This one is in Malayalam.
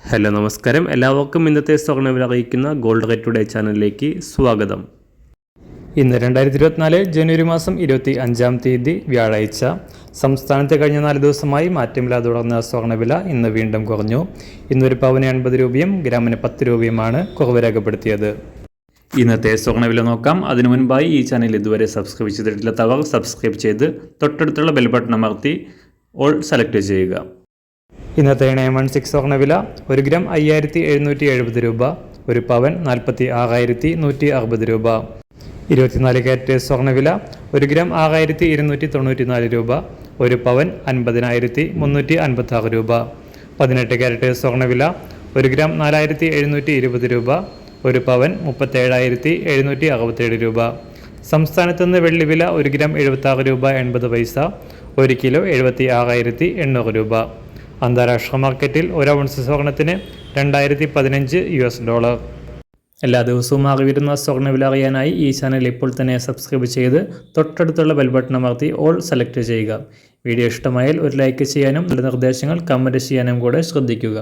ഹലോ നമസ്കാരം, എല്ലാവർക്കും ഇന്നത്തെ സ്വർണ്ണവില അറിയിക്കുന്ന ഗോൾഡ് റേറ്റ് ടുഡേ ചാനലിലേക്ക് സ്വാഗതം. ഇന്ന് 2024 ജനുവരി മാസം 25-ാം തീയതി വ്യാഴാഴ്ച. സംസ്ഥാനത്ത് കഴിഞ്ഞ 4 ദിവസമായി മാറ്റമില്ലാതെ തുടർന്ന സ്വർണ്ണവില ഇന്ന് വീണ്ടും കുറഞ്ഞു. ഇന്നൊരു പവന് 80 രൂപയും ഗ്രാമിന് 10 രൂപയുമാണ് കുറവ് രേഖപ്പെടുത്തിയത്. ഇന്നത്തെ സ്വർണ്ണവില നോക്കാം. അതിനു മുൻപായി ഈ ചാനൽ ഇതുവരെ സബ്സ്ക്രൈബ് ചെയ്തിട്ടില്ലാത്തവർ സബ്സ്ക്രൈബ് ചെയ്ത് തൊട്ടടുത്തുള്ള ബെൽ ബട്ടൺ അമർത്തി ഓൾ സെലക്ട് ചെയ്യുക. ഇന്നത്തെ 916 സ്വർണ്ണവില 1 ഗ്രാം 5770 രൂപ, ഒരു പവൻ 46,160 രൂപ. 24 കാരറ്റ് സ്വർണ്ണവില 1 ഗ്രാം 6294 രൂപ, ഒരു പവൻ 50,356 രൂപ. 18 കാരറ്റ് സ്വർണ്ണവില 1 ഗ്രാം 4720 രൂപ, ഒരു പവൻ 37,767 രൂപ. സംസ്ഥാനത്തുനിന്ന് വെള്ളിവില 1 ഗ്രാം 76 രൂപ 80 പൈസ, 1 കിലോ 76,800 രൂപ. അന്താരാഷ്ട്ര മാർക്കറ്റിൽ 1 ഔൺസ് സ്വർണത്തിന് $2015. എല്ലാ ദിവസവും മാറി വരുന്ന സ്വർണ്ണവില അറിയാനായി ഈ ചാനൽ ഇപ്പോൾ തന്നെ സബ്സ്ക്രൈബ് ചെയ്ത് തൊട്ടടുത്തുള്ള ബെൽ ബട്ടൺ അമർത്തി ഓൾ സെലക്ട് ചെയ്യുക. വീഡിയോ ഇഷ്ടമായാൽ ഒരു ലൈക്ക് ചെയ്യാനും നല്ല നിർദ്ദേശങ്ങൾ കമൻറ്റ് ചെയ്യാനും കൂടെ ശ്രദ്ധിക്കുക.